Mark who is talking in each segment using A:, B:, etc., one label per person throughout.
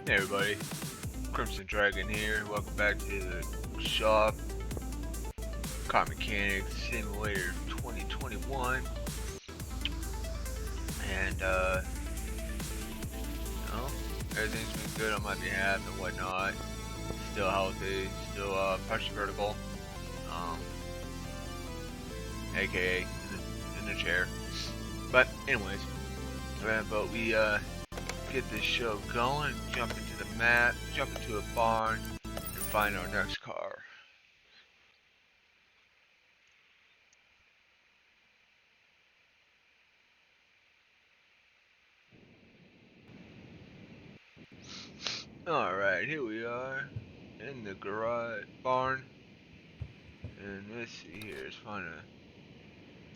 A: Hey everybody, Crimson Dragon here. Welcome back to the shop. Car Mechanics Simulator 2021. And you know, everything's been good on my behalf and whatnot. Still healthy, still partially vertical. Um, aka in the chair. But anyways, but we get this show going, jump into the map, jump into a barn, and find our next car. Alright, here we are in the garage barn. And let's see here,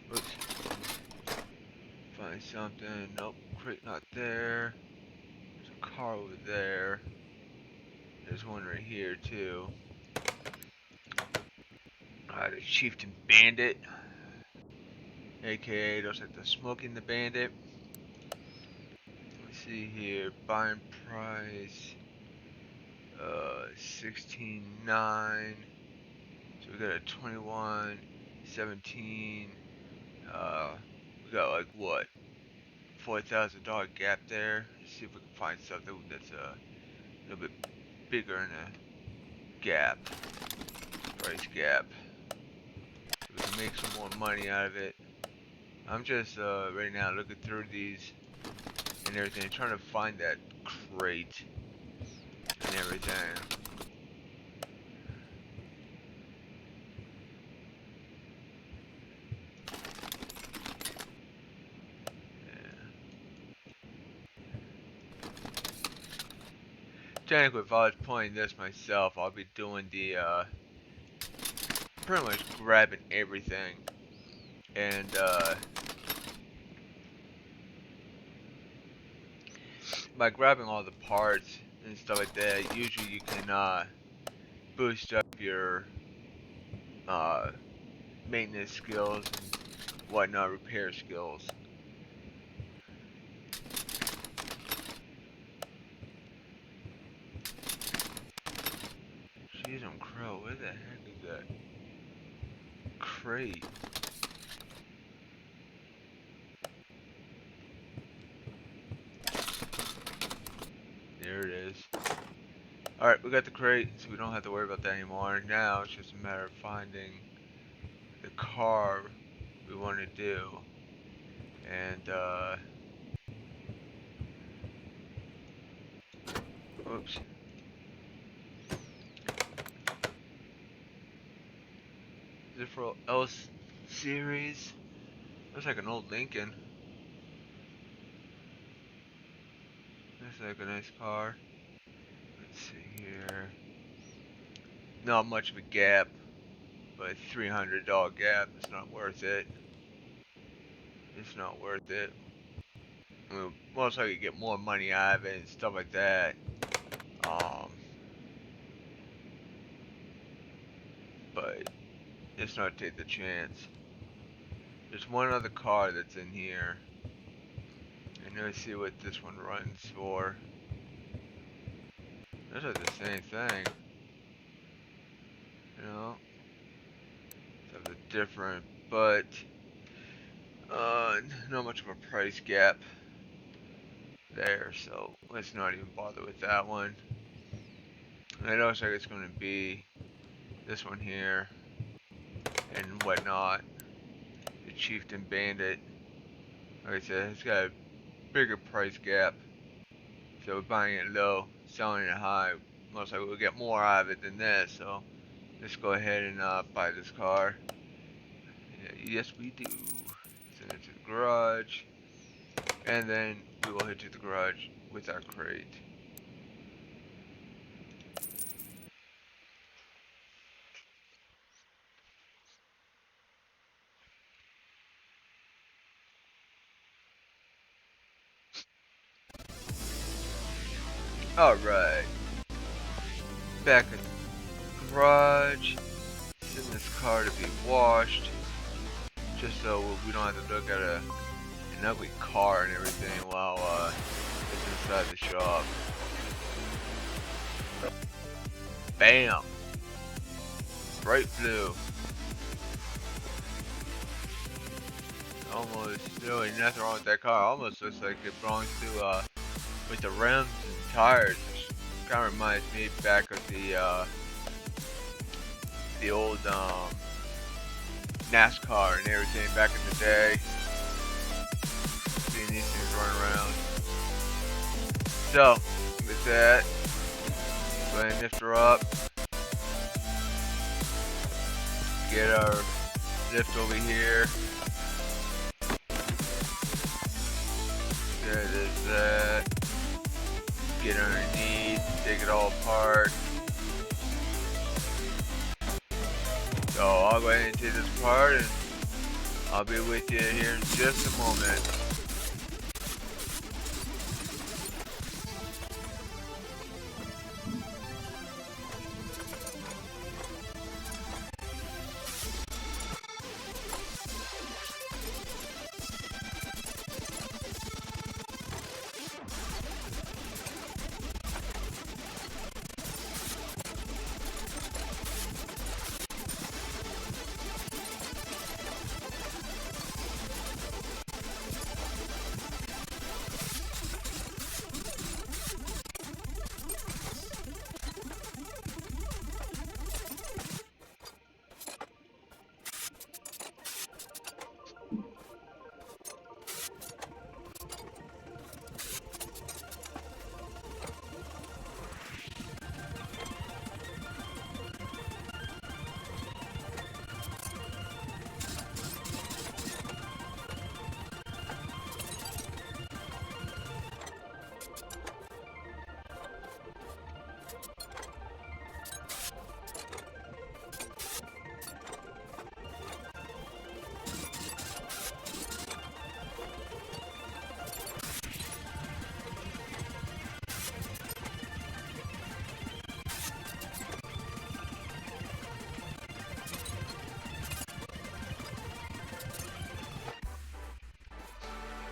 A: let's find something. Nope, crate not there. There's a car over there. There's one right here too. The Chieftain Bandit, aka looks like the Smoking the Bandit. Let's see here, buying price 16.9. So we got a 21, 17. We got like what, $4,000 gap there. Let's see if we can find something that's a little bit bigger in a gap, price gap, so we can make some more money out of it. I'm just right now looking through these and everything, trying to find that crate and everything. Technically, if I was playing this myself, I'll be doing the pretty much grabbing everything and by grabbing all the parts and stuff like that, usually you can boost up your maintenance skills and whatnot, repair skills. Jeez, I'm crow. Where the heck is that crate? There it is. Alright, we got the crate, so we don't have to worry about that anymore. Now it's just a matter of finding the car we want to do. And, oops. Is it for L series? Looks like an old Lincoln. Looks like a nice car. Let's see here. Not much of a gap, but $300 gap. It's not worth it. It's not worth it. I mean, most likely get more money out of it and stuff like that. But let's not take the chance. There's one other car that's in here. And let's see what this one runs for. Those are the same thing. You know? Something different, but not much of a price gap there, so let's not even bother with that one. And it looks like it's going to be this one here and whatnot. The Chieftain Bandit. Like I said, it's got a bigger price gap. So we're buying it low, selling it high. Most likely we'll get more out of it than this. So let's go ahead and buy this car. Yeah, yes, we do. Send it to the garage, and then we will head to the garage with our crate. Alright, back in the garage. Send this car to be washed, just so we don't have to look at an ugly car and everything while it's inside the shop. Bam! Bright blue. Almost really nothing wrong with that car. Almost looks like it belongs to with the rims and tires. Kind of reminds me back of the old NASCAR and everything back in the day. Seeing these things running around. So with that, go ahead and lift her up. Get our lift over here. There it is, that. Get underneath, take it all apart. So I'll go ahead and take this apart and I'll be with you here in just a moment.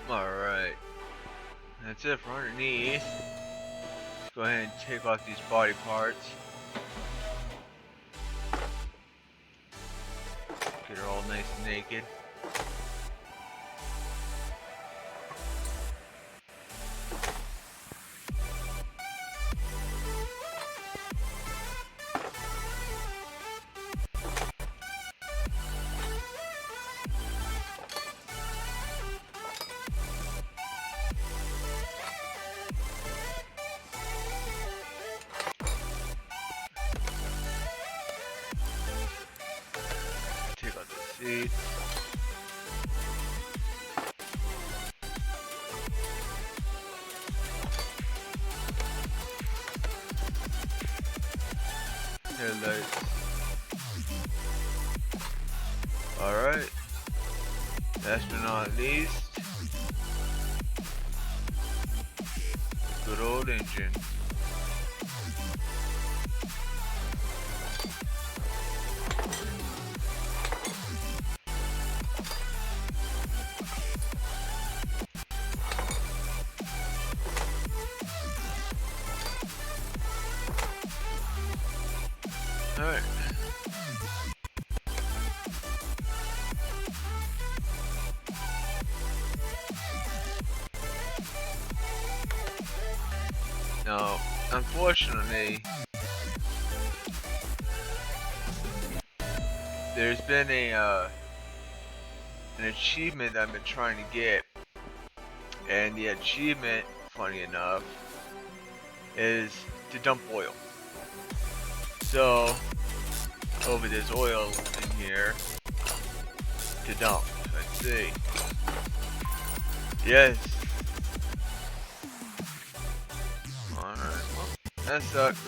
A: Alright, that's it for underneath. Let's go ahead and take off these body parts. Get her all nice and naked. Take out the seats. Headlights. Alright. Last but not least, good old engine. Alright. Now, unfortunately, there's been an achievement I've been trying to get, and the achievement, funny enough, is to dump oil. So, over this oil in here to dump. Let's see. Yes. Alright, well, that sucks.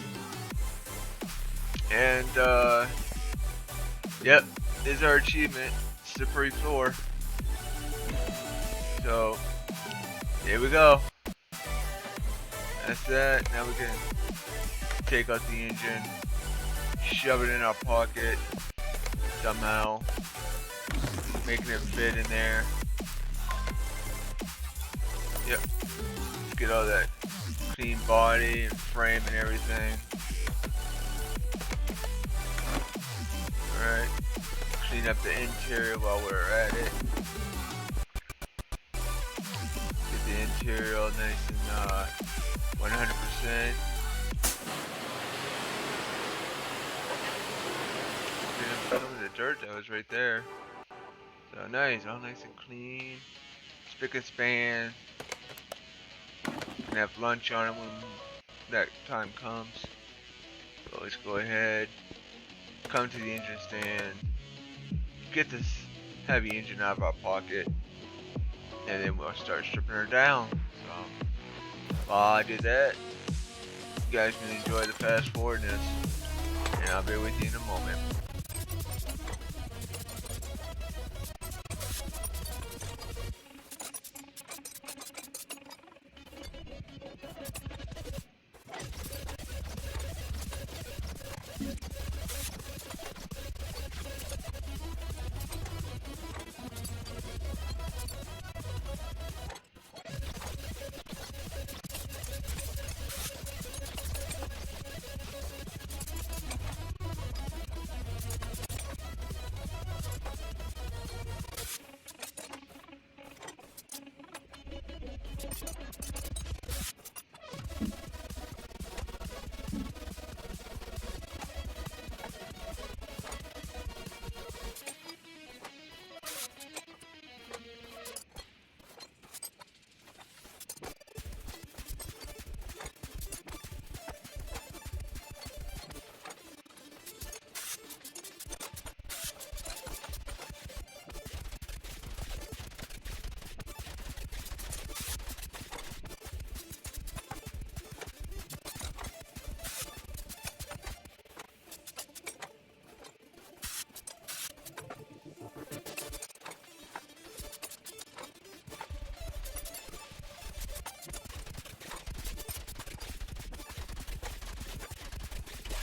A: And, yep, this is our achievement. Slippery floor. So, here we go. That's that. Now we can take out the engine, shove it in our pocket somehow, making it fit in there. Yep. Get all that clean body and frame and everything. Alright. Clean up the interior while we're at it. Get the interior all nice and 100%. Some of the dirt that was right there. So nice, all nice and clean. Spick and span. Gonna have lunch on it when that time comes. So let's go ahead, come to the engine stand, get this heavy engine out of our pocket, and then we'll start stripping her down. So while I do that, you guys can enjoy the fast forwardness, and I'll be with you in a moment.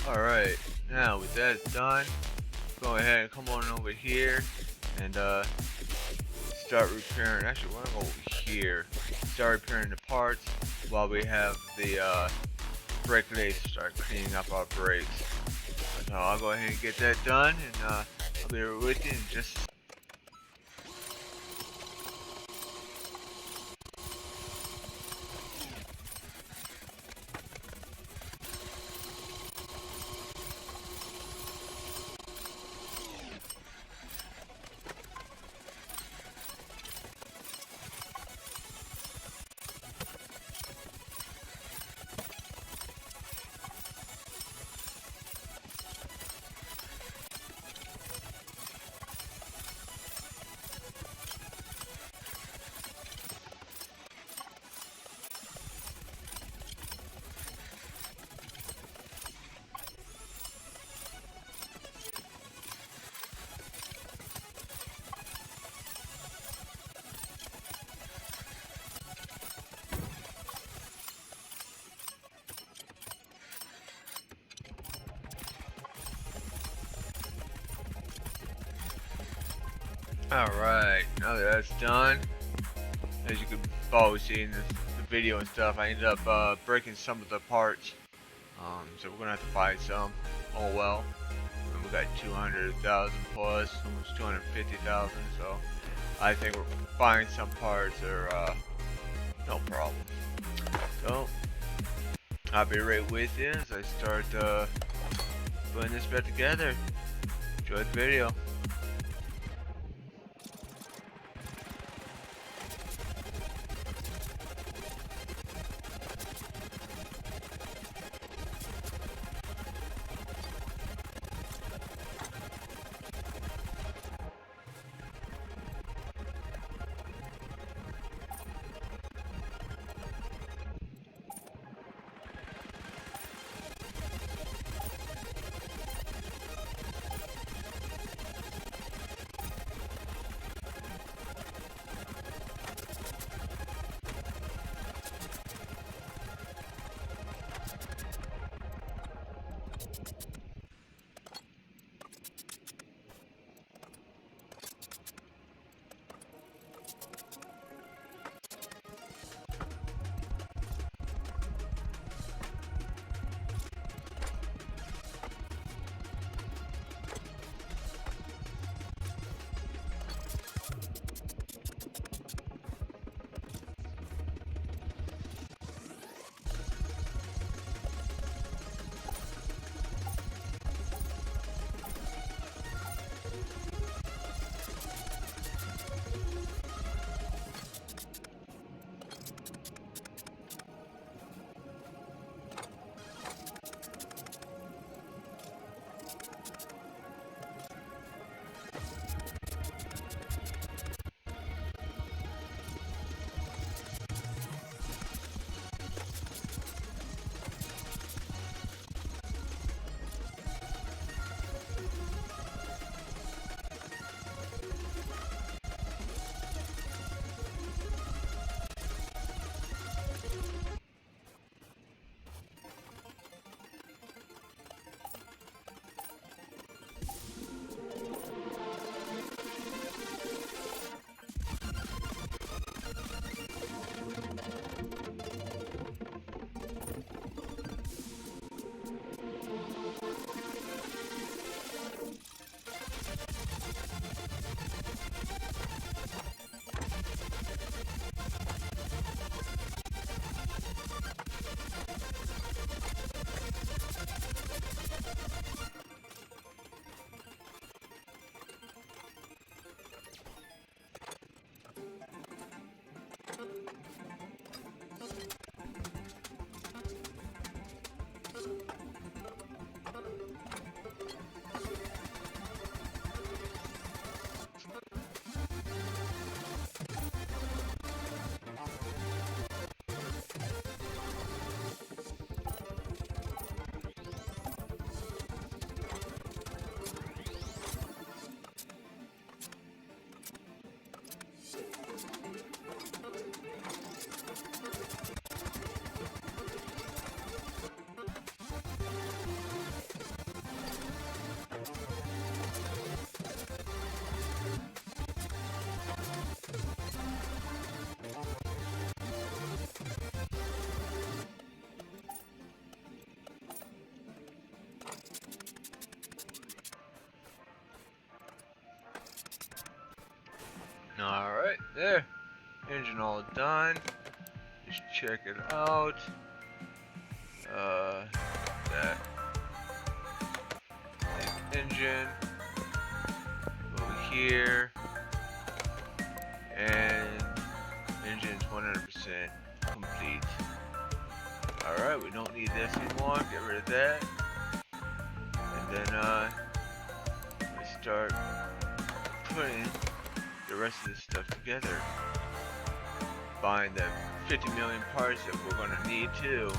A: Alright, now with that done, go ahead and come on over here and start repairing. Actually, we're gonna go over here. Start repairing the parts while we have the brake lace start cleaning up our brakes. So I'll go ahead and get that done, and I'll be right with you in just. Alright, now that that's done, as you can probably see in the video and stuff, I ended up breaking some of the parts. So we're gonna have to buy some. Oh well. And we got 200,000 plus, almost 250,000. So I think we're buying some parts are no problem. So I'll be right with you as I start putting this back together. Enjoy the video. Alright, there. Engine all done. Just check it out. That engine over here, and engine's 100% complete. Alright, we don't need this anymore. Get rid of that. And then let's start putting the rest of this stuff together. Buying the 50 million parts that we're going to need too.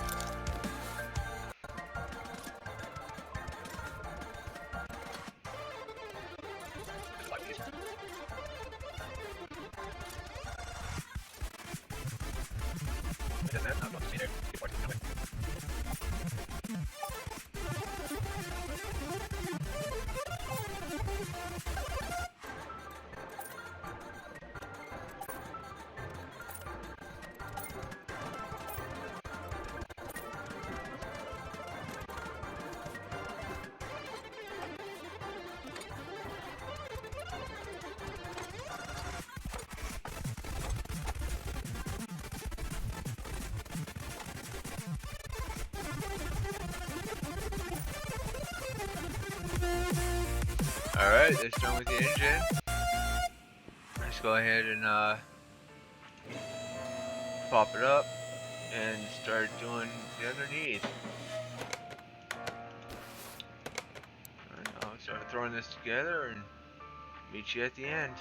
A: Alright, that's done with the engine. Let's go ahead and pop it up and start doing the underneath. Alright, I'll start throwing this together and meet you at the end.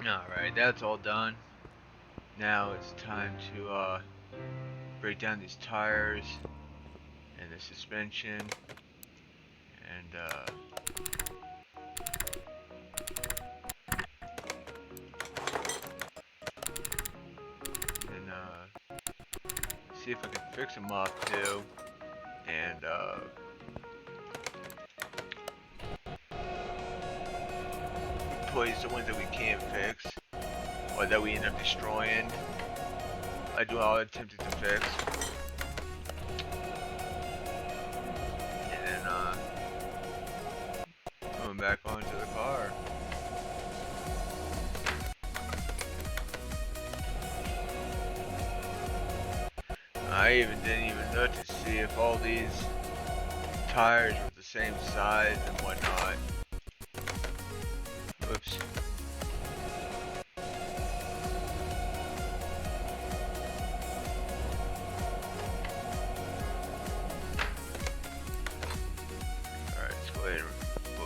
A: Alright, that's all done. Now it's time to break down these tires and the suspension and see if I can fix them up too. And replace the ones that we can't fix or that we end up destroying. I do all attempted to fix. And then going back onto the car. I didn't even look to see if all these tires were the same size and whatnot. Whoops. Alright, let's go ahead and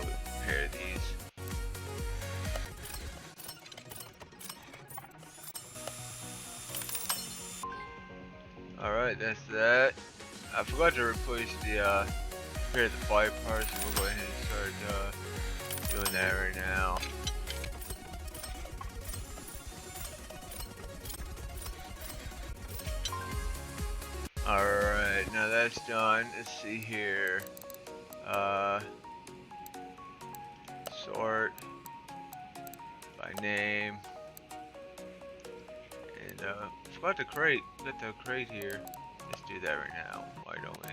A: repair these. Alright, that's that. I forgot to replace the repair the fire parts, so we'll go ahead and start doing that right now. Alright, now that's done. Let's see here. Sort by name. And forgot the crate. Got the crate here. Let's do that right now. Why don't we?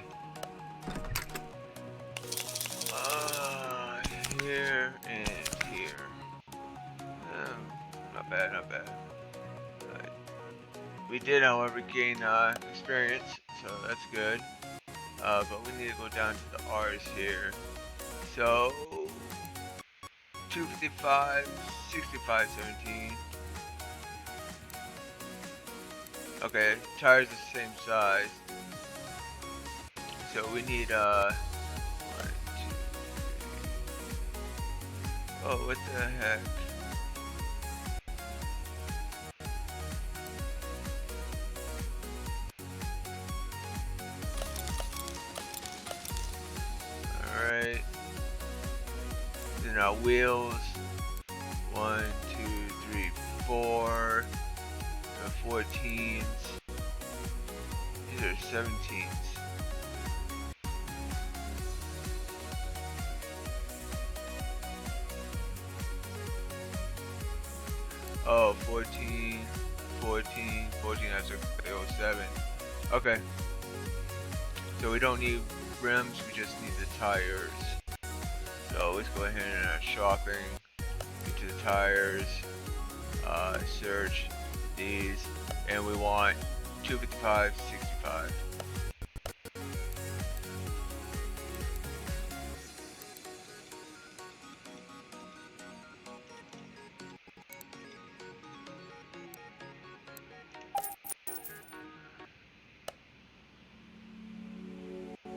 A: Here and here. Not bad, not bad. Right. We did, however, gain experience, so that's good. But we need to go down to the R's here. So 255, 65, 17. Okay, tires the same size. So we need 1, 2, 3. Oh, what the heck? Alright. Then our wheels. 1, 2, 3, 4. 14s. These are 17s. Oh, 14, 14, 14, that's a 07. Okay. So we don't need rims, we just need the tires. So let's go ahead and shopping, get to the tires, search these, and we want 255, 65.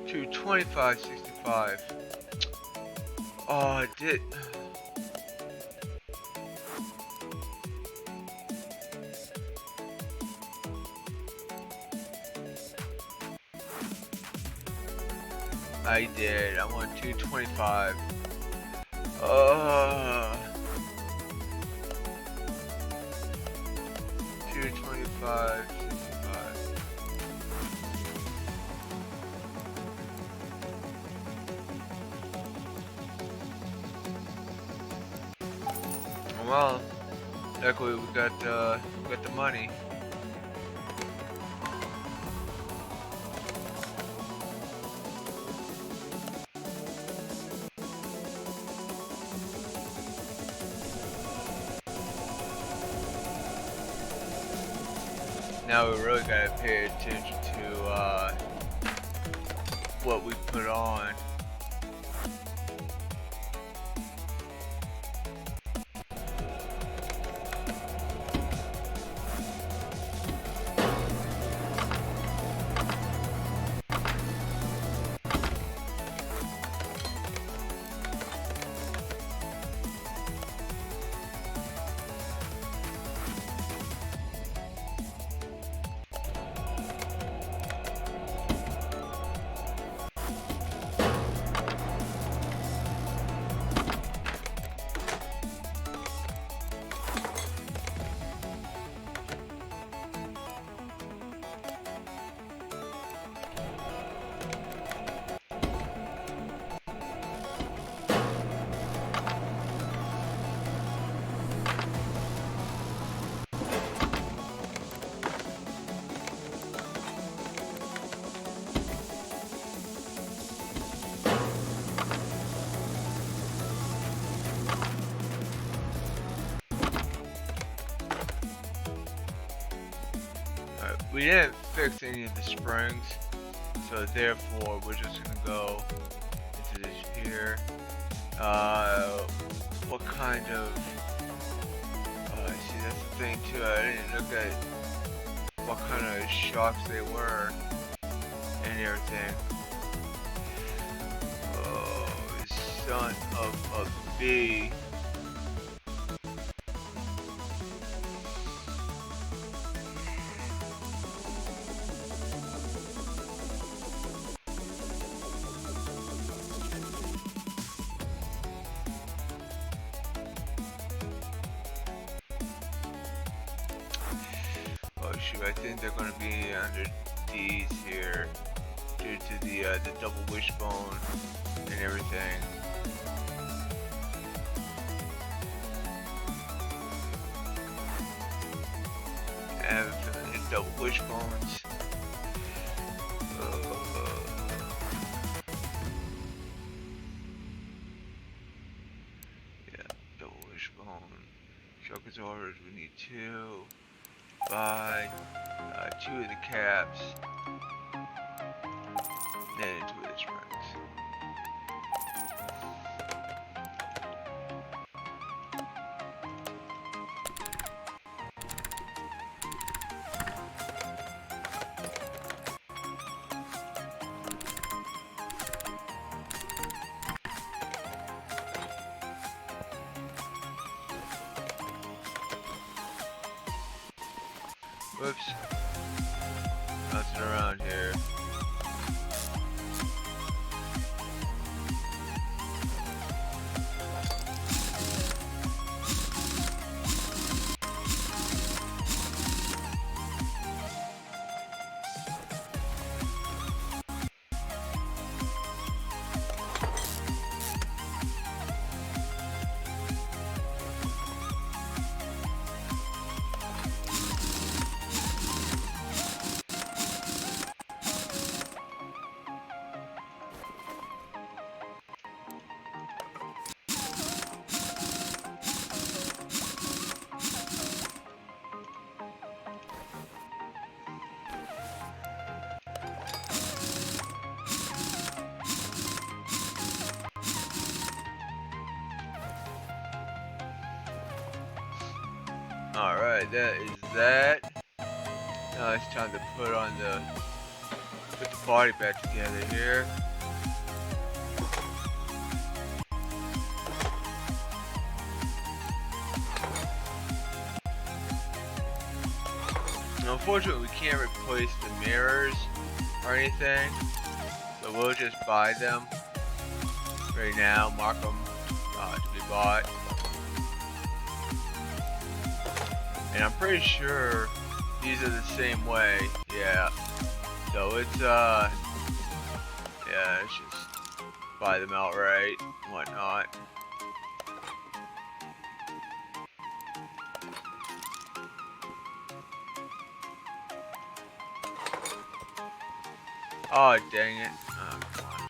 A: To 25, 65. Oh, I did. I did. I want 225. 225, 65. Well, luckily we got the money. Now we really gotta pay attention to what we put on. we didn't fix any of the springs, so therefore we're just gonna go into this here. What kind of, see that's the thing too, I didn't look at what kind of shocks they were and everything. Oh, son of a bee. I think they're going to be under these here due to the double wishbone and everything. I have a feeling it's double wishbones. Yeah, double wishbone. Shulker's orders, we need 2. Buy 2 of the caps, and 2 of the springs. Whoops. Nothing around here. Alright, that is that. Now it's time to put the body back together here. Now, unfortunately, we can't replace the mirrors or anything, so we'll just buy them right now, mark them to be bought. And I'm pretty sure these are the same way, yeah. So it's, yeah, let's just buy them outright and whatnot. Oh, dang it. Oh, come on.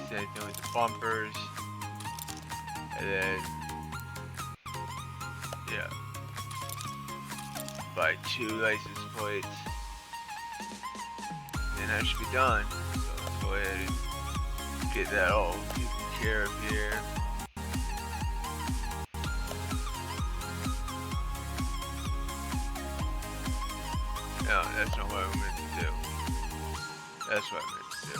A: Same thing with the bumpers. And then, yeah, buy 2 license plates, and that should be done. So let's go ahead and get that all taken care of here. No, that's not what I meant to do. That's what I meant to do.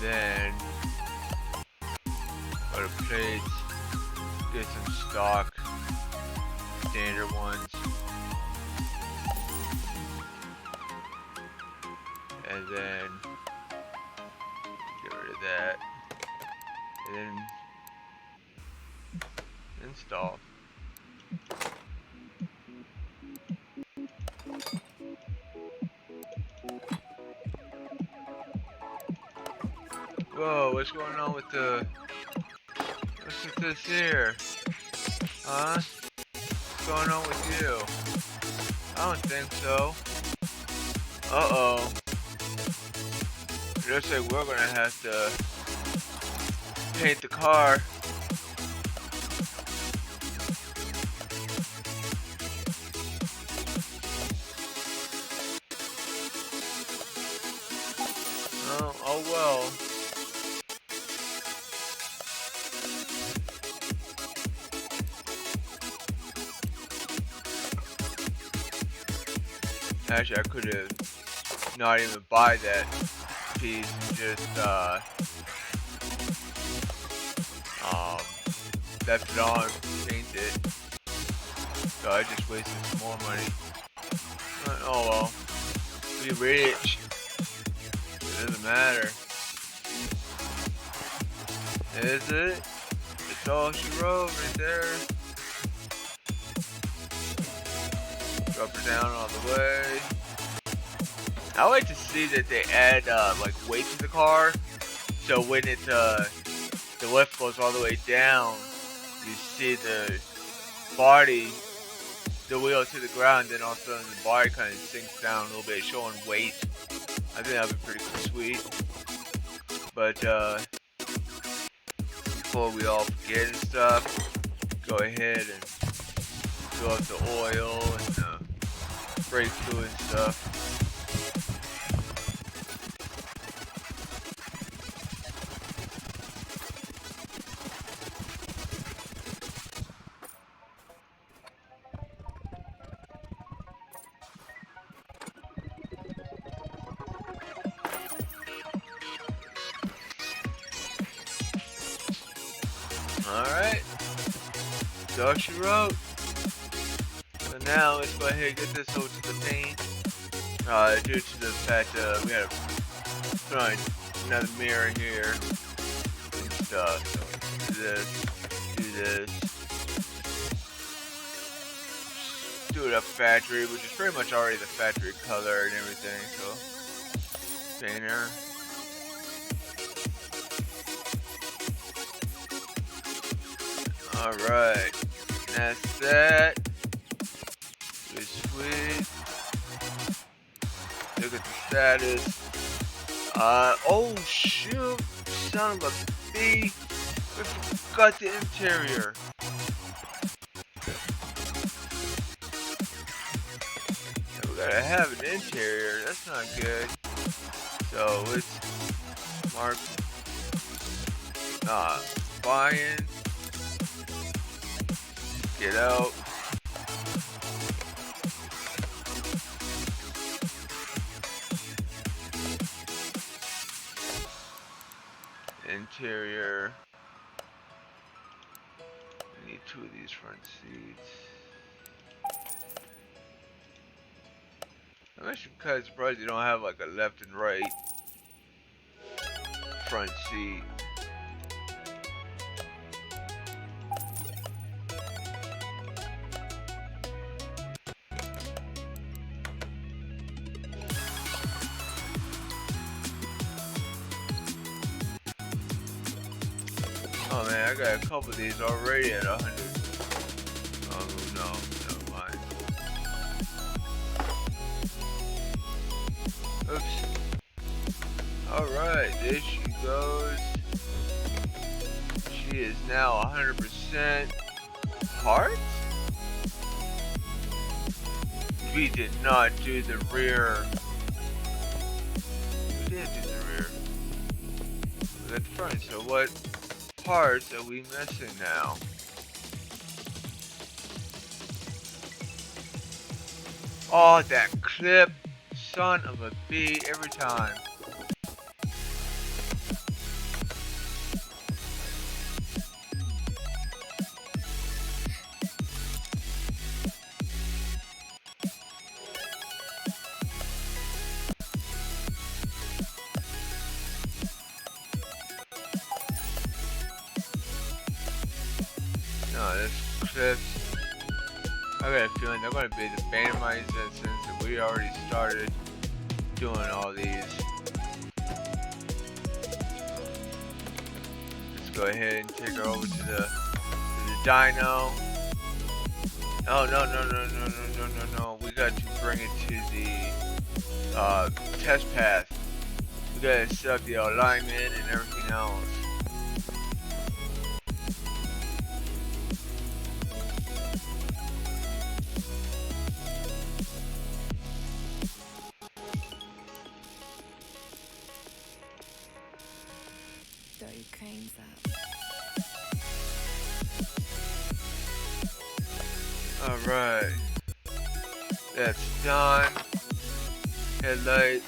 A: Then go to plates, get some stock, standard ones, and then get rid of that, and then install. Whoa, what's going on with what's with this here? Huh? What's going on with you? I don't think so. Uh-oh. It looks like we're gonna have to paint the car. Oh well. Actually, I could have not even buy that piece and just left it on, paint it. So I just wasted some more money. But, oh well. Be rich. It doesn't matter. Is it? It's all she wrote right there. Drop her down all the way. I like to see that they add like weight to the car, so when it the lift goes all the way down, you see the body, the wheel to the ground, then all of a sudden the body kind of sinks down a little bit, showing weight. I think that'd be pretty sweet. But before we all forget and stuff, go ahead and fill up the oil and brake fluid and stuff. Alright, so she wrote. So now let's go ahead and get this over to the paint. Due to the fact we had to put on another mirror here and stuff. So do this. Do it up factory, which is pretty much already the factory color and everything. So painter. Alright, that's that. Good, sweet. Look at the status. Oh shoot, son of a bee. We forgot the interior. Yeah, we gotta have an interior, that's not good. So let's mark buying. Get out. Interior. I need 2 of these front seats. I'm actually kind of surprised you don't have like a left and right front seat. Oh man, I got a couple of these already at 100. Oh no, never mind. Oops. Alright, there she goes. She is now 100% parts? We did not do the rear. We did do the rear. We got the front, so what parts are we missing now? Oh, that clip. Son of a bee every time. No, this clips. I got a feeling they're going to be the bane of my existence, and we already started doing all these. Let's go ahead and take her over to the dyno. Oh no. We got to bring it to the test path. We gotta set up the alignment and everything else.
B: Throw your cranes up.
A: Alright. That's done. Headlights.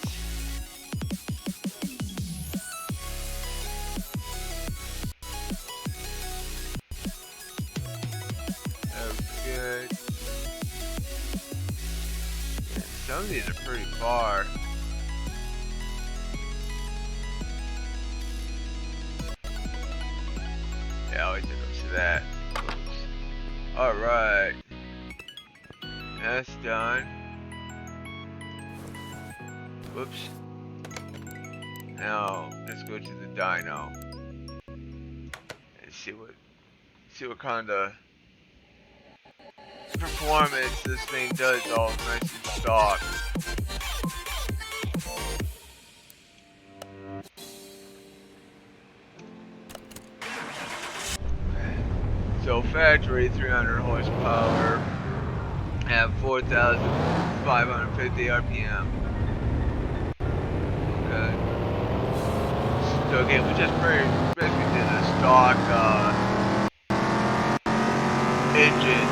A: Good. Yeah, some of these are pretty far. Yeah, I always think up to that. Alright. That's done. Whoops. Now let's go to the dyno and see what kind of performance this thing does all nice and stock. So factory 300 horsepower at 4,550 RPM. Okay. So again, we just basically did a stock engine.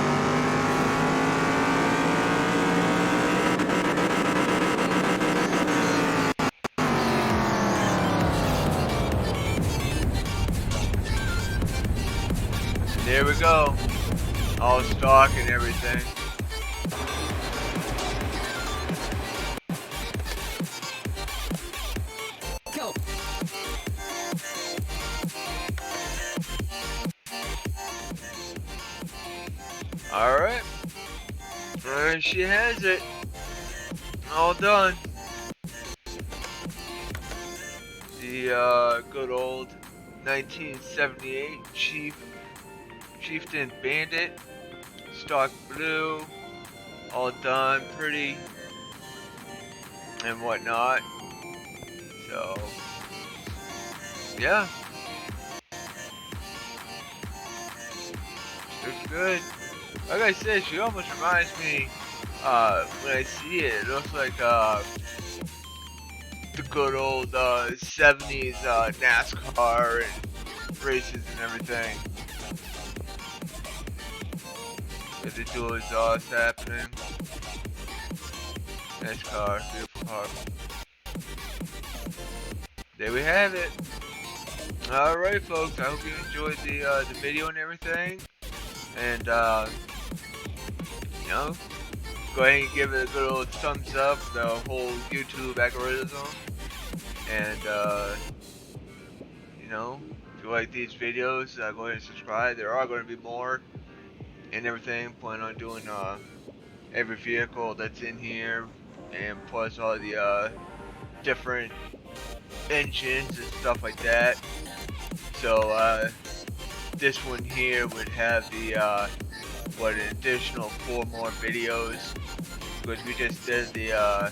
A: There we go. All stock and everything.
B: Go.
A: Alright. There she has it. All done. The good old 1978 Chieftain Bandit, stock blue, all done, pretty, and whatnot. So, yeah, looks good. Like I said, she almost reminds me, when I see it, it looks like the good old 70s NASCAR and races and everything. With the dual exhaust happening. Nice car, beautiful car. There we have it. Alright folks, I hope you enjoyed the video and everything. And you know, go ahead and give it a good old thumbs up, the whole YouTube algorithm. And you know, if you like these videos, go ahead and subscribe. There are going to be more and everything. Plan on doing every vehicle that's in here, and plus all the different engines and stuff like that. So this one here would have the an additional 4 more videos, because we just did the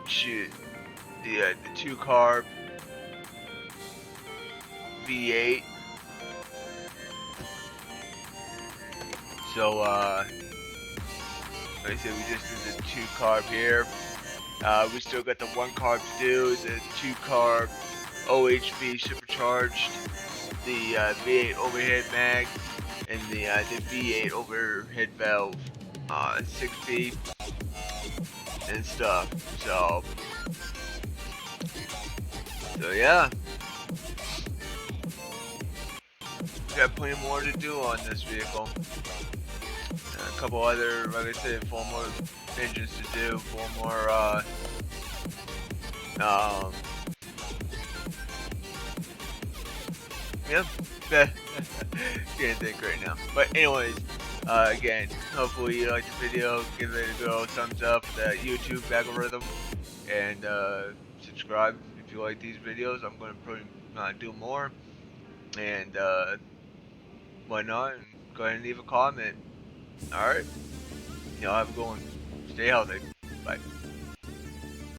A: shoot, the 2-carb V8. So like I said, we just did the 2-carb here. We still got the 1-carb to do, the 2-carb OHV supercharged, the V8 overhead mag, and the V8 overhead valve 6P and stuff. So yeah, we got plenty more to do on this vehicle. A couple other, like I said, 4 more engines to do, 4 more yeah. Can't think right now. But anyways, again, hopefully you liked the video. Give it a good old thumbs up, the YouTube algorithm, and subscribe if you like these videos. I'm going to probably do more, and whatnot, and go ahead and leave a comment. Alright? Y'all have a good one. Stay healthy. Bye.